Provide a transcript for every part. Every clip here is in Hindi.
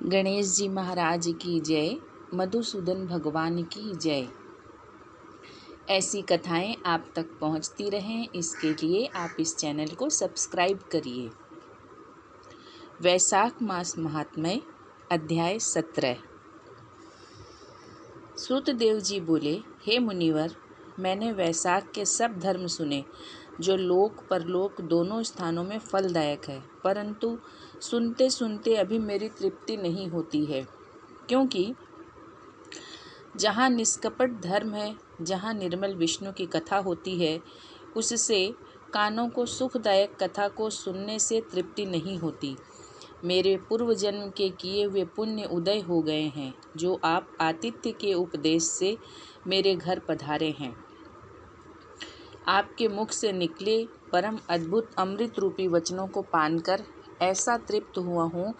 गणेश जी महाराज की जय, मधुसूदन भगवान की जय। ऐसी कथाएं आप तक पहुंचती रहें, इसके लिए आप इस चैनल को सब्सक्राइब करिए। वैशाख मास महात्म्य, अध्याय 17। श्रुतदेव जी बोले, हे मुनिवर, मैंने वैशाख के सब धर्म सुने जो लोक परलोक दोनों स्थानों में फलदायक है, परंतु सुनते सुनते अभी मेरी तृप्ति नहीं होती है, क्योंकि जहाँ निष्कपट धर्म है, जहाँ निर्मल विष्णु की कथा होती है, उससे कानों को सुखदायक कथा को सुनने से तृप्ति नहीं होती। मेरे पूर्व जन्म के किए हुए पुण्य उदय हो गए हैं, जो आप आतिथ्य के उपदेश से मेरे घर पधारे हैं। आपके मुख से निकले परम अद्भुत अमृत रूपी वचनों को पान कर ऐसा तृप्त हुआ हूँ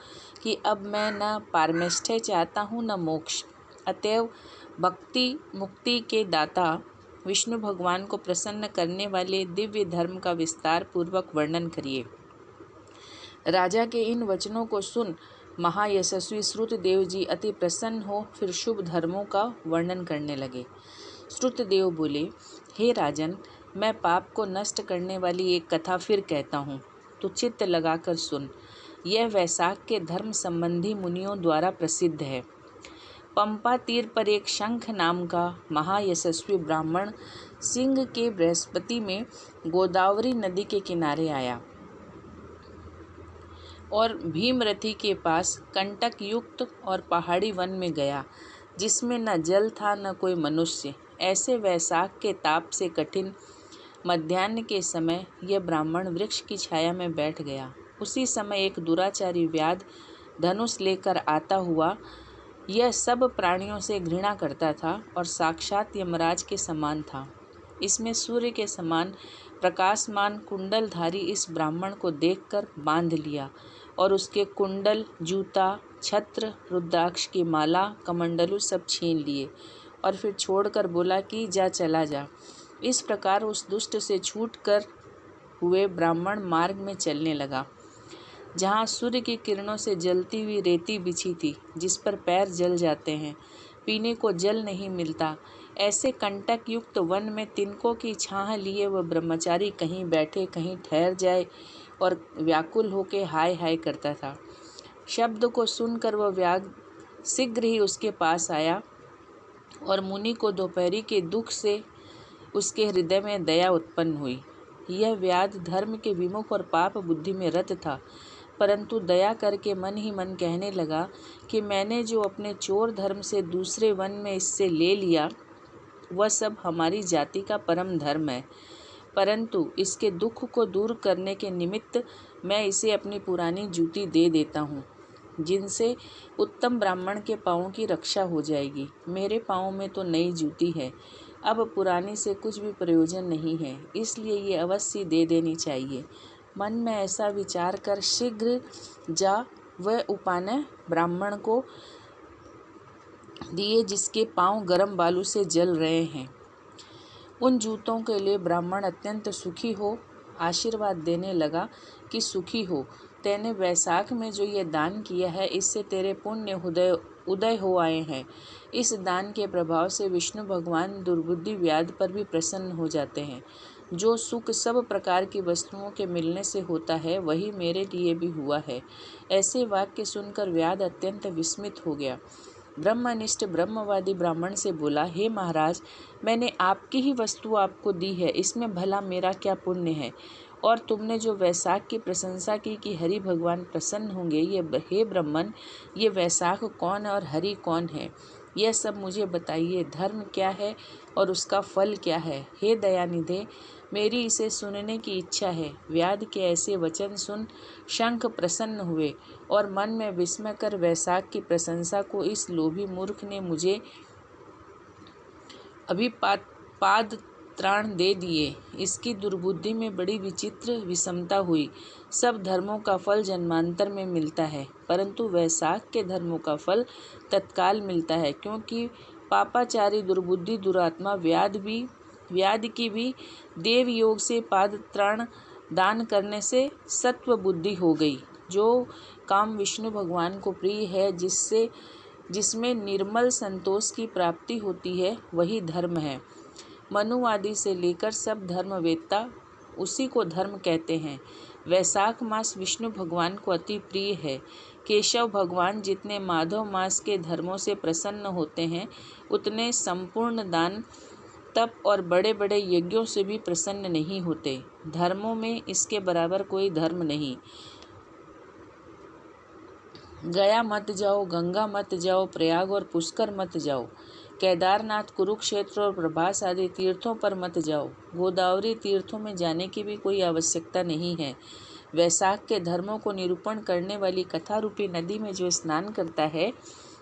कि अब मैं न पारमेष्ठ्य चाहता हूँ न मोक्ष। अतएव भक्ति मुक्ति के दाता विष्णु भगवान को प्रसन्न करने वाले दिव्य धर्म का विस्तार पूर्वक वर्णन करिए। राजा के इन वचनों को सुन महायशस्वी श्रुतदेव जी अति प्रसन्न हो फिर शुभ धर्मों का वर्णन करने लगे। श्रुतदेव बोले, हे राजन, मैं पाप को नष्ट करने वाली एक कथा फिर कहता हूँ, तो चित्त लगाकर सुन। यह वैशाख के धर्म संबंधी मुनियों द्वारा प्रसिद्ध है। पंपा तीर पर एक शंख नाम का महायशस्वी ब्राह्मण सिंह के बृहस्पति में गोदावरी नदी के किनारे आया और भीमरथी के पास कंटक युक्त और पहाड़ी वन में गया, जिसमें न जल था न कोई मनुष्य। ऐसे वैशाख के ताप से कठिन मध्याह्न के समय यह ब्राह्मण वृक्ष की छाया में बैठ गया। उसी समय एक दुराचारी व्याध धनुष लेकर आता हुआ यह सब प्राणियों से घृणा करता था और साक्षात यमराज के समान था। इसमें सूर्य के समान प्रकाशमान कुंडलधारी इस ब्राह्मण को देखकर बांध लिया और उसके कुंडल, जूता, छत्र, रुद्राक्ष की माला, कमंडलू सब छीन लिए और फिर छोड़कर बोला कि जा, चला जा। इस प्रकार उस दुष्ट से छूटकर हुए ब्राह्मण मार्ग में चलने लगा, जहाँ सूर्य की किरणों से जलती हुई रेती बिछी थी, जिस पर पैर जल जाते हैं, पीने को जल नहीं मिलता। ऐसे कंटक युक्त वन में तिनकों की छाह लिए वह ब्रह्मचारी कहीं बैठे कहीं ठहर जाए और व्याकुल होकर हाय हाय करता था। शब्द को सुनकर वह व्याघ्र शीघ्र ही उसके पास आया और मुनि को दोपहरी के दुख से उसके हृदय में दया उत्पन्न हुई। यह व्याध धर्म के विमुख और पाप बुद्धि में रत था, परंतु दया करके मन ही मन कहने लगा कि मैंने जो अपने चोर धर्म से दूसरे वन में इससे ले लिया, वह सब हमारी जाति का परम धर्म है, परंतु इसके दुख को दूर करने के निमित्त मैं इसे अपनी पुरानी जूती दे देता हूँ, जिनसे उत्तम ब्राह्मण के पाँवों की रक्षा हो जाएगी। मेरे पाँव में तो नई जूती है, अब पुरानी से कुछ भी प्रयोजन नहीं है, इसलिए ये अवश्य दे देनी चाहिए। मन में ऐसा विचार कर शीघ्र जा वह उपाने ब्राह्मण को दिए, जिसके पांव गर्म बालू से जल रहे हैं। उन जूतों के लिए ब्राह्मण अत्यंत सुखी हो आशीर्वाद देने लगा कि सुखी हो, तैने वैशाख में जो यह दान किया है, इससे तेरे पुण्य उदय हो आए हैं। इस दान के प्रभाव से विष्णु भगवान दुर्बुद्धि व्याध पर भी प्रसन्न हो जाते हैं। जो सुख सब प्रकार की वस्तुओं के मिलने से होता है, वही मेरे लिए भी हुआ है। ऐसे वाक्य सुनकर व्याध अत्यंत विस्मित हो गया। ब्रह्मनिष्ठ ब्रह्मवादी ब्राह्मण से बोला, हे महाराज, मैंने आपकी ही वस्तु आपको दी है, इसमें भला मेरा क्या पुण्य है? और तुमने जो वैशाख की प्रशंसा की कि हरि भगवान प्रसन्न होंगे, हे ब्राह्मण, ये वैशाख कौन और हरि कौन है? यह सब मुझे बताइए। धर्म क्या है और उसका फल क्या है? हे दयानिधे, मेरी इसे सुनने की इच्छा है। व्याध के ऐसे वचन सुन शंख प्रसन्न हुए और मन में विस्मय कर वैशाख की प्रशंसा को इस लोभी मूर्ख ने मुझे अभी पाद त्राण दे दिए। इसकी दुर्बुद्धि में बड़ी विचित्र विषमता हुई। सब धर्मों का फल जन्मांतर में मिलता है, परंतु वैशाख के धर्मों का फल तत्काल मिलता है, क्योंकि पापाचारी दुर्बुद्धि दुरात्मा व्याध की भी देव योग से पाद त्राण दान करने से सत्व बुद्धि हो गई, जो काम विष्णु भगवान को प्रिय है, जिसमें निर्मल संतोष की प्राप्ति होती है, वही धर्म है। मनुवादी से लेकर सब धर्मवेत्ता उसी को धर्म कहते हैं। वैशाख मास विष्णु भगवान को अति प्रिय है। केशव भगवान जितने माधव मास के धर्मों से प्रसन्न होते हैं, उतने संपूर्ण दान, तप और बड़े बड़े यज्ञों से भी प्रसन्न नहीं होते। धर्मों में इसके बराबर कोई धर्म नहीं। गया मत जाओ, गंगा मत जाओ, प्रयाग और पुष्कर मत जाओ, केदारनाथ, कुरुक्षेत्र और प्रभास आदि तीर्थों पर मत जाओ। गोदावरी तीर्थों में जाने की भी कोई आवश्यकता नहीं है। वैशाख के धर्मों को निरूपण करने वाली कथा रूपी नदी में जो स्नान करता है,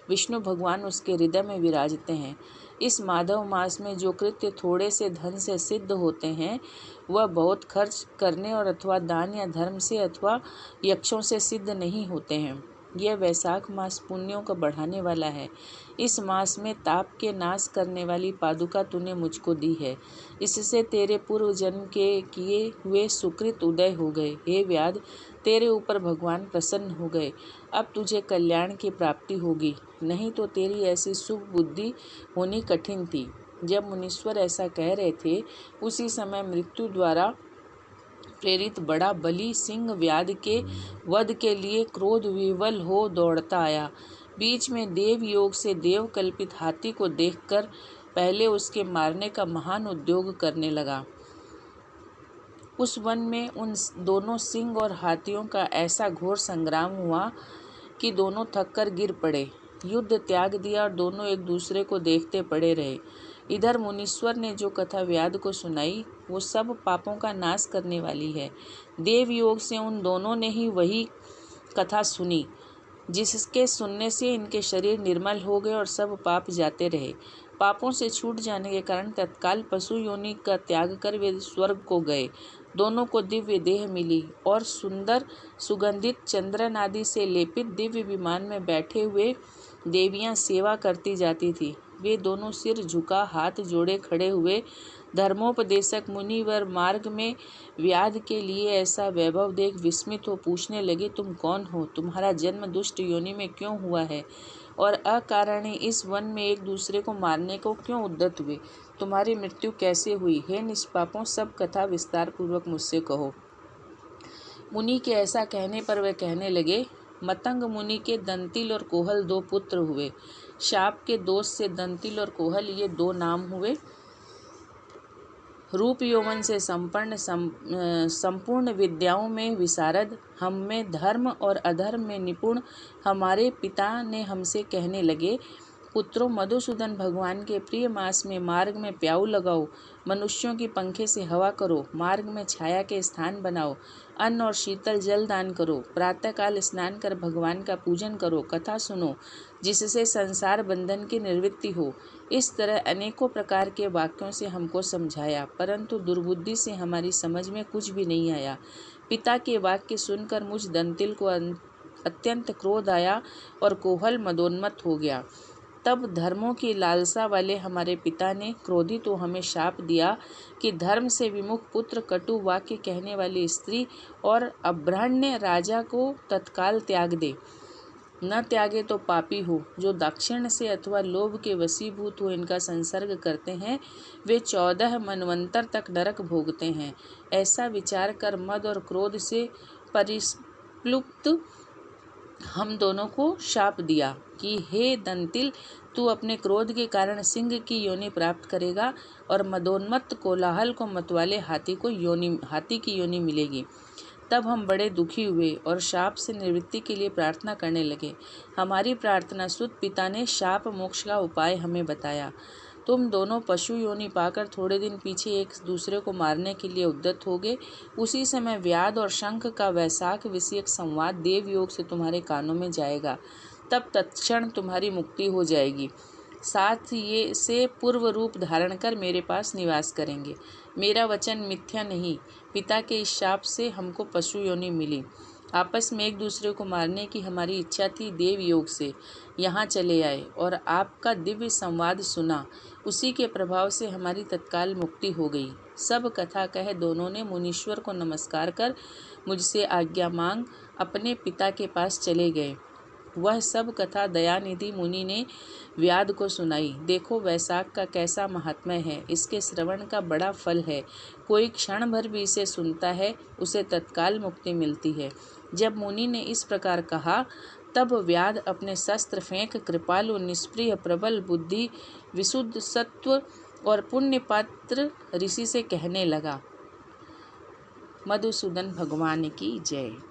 विष्णु भगवान उसके हृदय में विराजते हैं। इस माधव मास में जो कृत्य थोड़े से धन से सिद्ध होते हैं, वह बहुत खर्च करने और अथवा दान या धर्म से अथवा यक्षों से सिद्ध नहीं होते हैं। यह वैशाख मास पुण्यों को बढ़ाने वाला है। इस मास में ताप के नाश करने वाली पादुका तूने मुझको दी है। इससे तेरे पूर्व जन्म के किए हुए सुकृत उदय हो गए। हे व्याध, तेरे ऊपर भगवान प्रसन्न हो गए। अब तुझे कल्याण की प्राप्ति होगी, नहीं तो तेरी ऐसी शुभ बुद्धि होनी कठिन थी। जब मुनीश्वर ऐसा कह रहे थे, उसी समय मृत्यु द्वारा प्रेरित बड़ा बलि सिंह व्याध के वध के लिए क्रोध विवल हो दौड़ता आया। बीच में देव योग से देव कल्पित हाथी को देखकर पहले उसके मारने का महान उद्योग करने लगा। उस वन में उन दोनों सिंह और हाथियों का ऐसा घोर संग्राम हुआ कि दोनों थककर गिर पड़े, युद्ध त्याग दिया और दोनों एक दूसरे को देखते पड़े रहे। इधर मुनीश्वर ने जो कथा व्याध को सुनाई, वो सब पापों का नाश करने वाली है। देव योग से उन दोनों ने ही वही कथा सुनी, जिसके सुनने से इनके शरीर निर्मल हो गए और सब पाप जाते रहे। पापों से छूट जाने के कारण तत्काल पशु योनि का त्याग कर वे स्वर्ग को गए। दोनों को दिव्य देह मिली और सुंदर सुगंधित चंद्रन आदि से लेपित दिव्य विमान में बैठे हुए देवियां सेवा करती जाती थी। वे दोनों सिर झुका हाथ जोड़े खड़े हुए धर्मोपदेशक मुनिवर मार्ग में व्याध के लिए ऐसा वैभव देख विस्मित हो पूछने लगे, तुम कौन हो? तुम्हारा जन्म दुष्ट योनि में क्यों हुआ है और अकारण इस वन में एक दूसरे को मारने को क्यों उद्यत हुए? तुम्हारी मृत्यु कैसे हुई? हे निष्पापों, सब कथा विस्तार पूर्वक मुझसे कहो। मुनि के ऐसा कहने पर वे कहने लगे, मतंग मुनि के दंतिल और कोहल दो पुत्र हुए। शाप के दोष से दंतिल और कोहल ये दो नाम हुए। रूप यौवन से संपूर्ण विद्याओं में विशारद, हम में धर्म और अधर्म में निपुण हमारे पिता ने हमसे कहने लगे, पुत्रों, मधुसूदन भगवान के प्रिय मास में मार्ग में प्याऊ लगाओ, मनुष्यों की पंखे से हवा करो, मार्ग में छाया के स्थान बनाओ, अन्न और शीतल जल दान करो, प्रातःकाल स्नान कर भगवान का पूजन करो, कथा सुनो जिससे संसार बंधन की निवृत्ति हो। इस तरह अनेकों प्रकार के वाक्यों से हमको समझाया, परंतु दुर्बुद्धि से हमारी समझ में कुछ भी नहीं आया। पिता के वाक्य सुनकर मुझ दंतिल को अत्यंत क्रोध आया और कोहल मदोन्मत्त हो गया। तब धर्मों की लालसा वाले हमारे पिता ने क्रोधित हो हमें शाप दिया कि धर्म से विमुख पुत्र, कटु वाक्य कहने वाली स्त्री और अब्राह्मण्य राजा को तत्काल त्याग दे। न त्यागे तो पापी हो। जो दाक्षिण्य से अथवा लोभ के वशीभूत हो इनका संसर्ग करते हैं, वे 14 मनवंतर तक नरक भोगते हैं। ऐसा विचार कर मद और क्रोध से परिप्लुत हम दोनों को शाप दिया कि हे दंतिल, तू अपने क्रोध के कारण सिंह की योनि प्राप्त करेगा और मदोन्मत्त कोलाहल को मतवाले हाथी की योनि मिलेगी। तब हम बड़े दुखी हुए और शाप से निवृत्ति के लिए प्रार्थना करने लगे। हमारी प्रार्थना सुत पिता ने शाप मोक्ष का उपाय हमें बताया। तुम दोनों पशु योनि पाकर थोड़े दिन पीछे एक दूसरे को मारने के लिए उद्यत हो गए। उसी समय व्याध और शंख का वैशाख विषयक संवाद देव योग से तुम्हारे कानों में जाएगा। तब तत्क्षण तुम्हारी मुक्ति हो जाएगी। साथ ये से पूर्व रूप धारण कर मेरे पास निवास करेंगे। मेरा वचन मिथ्या नहीं। पिता के इस शाप से हमको पशु योनि मिली। आपस में एक दूसरे को मारने की हमारी इच्छा थी। देव योग से यहाँ चले आए और आपका दिव्य संवाद सुना। उसी के प्रभाव से हमारी तत्काल मुक्ति हो गई। सब कथा कह दोनों ने मुनीश्वर को नमस्कार कर मुझसे आज्ञा मांग अपने पिता के पास चले गए। वह सब कथा दयानिधि मुनि ने व्याध को सुनाई। देखो वैशाख का कैसा महात्म्य है, इसके श्रवण का बड़ा फल है। कोई क्षण भर भी इसे सुनता है उसे तत्काल मुक्ति मिलती है। जब मुनि ने इस प्रकार कहा तब व्याध अपने शस्त्र फेंक कृपालु, निष्प्रिय, प्रबल बुद्धि, विशुद्ध सत्व और पुण्य पात्र ऋषि से कहने लगा। मधुसूदन भगवान की जय।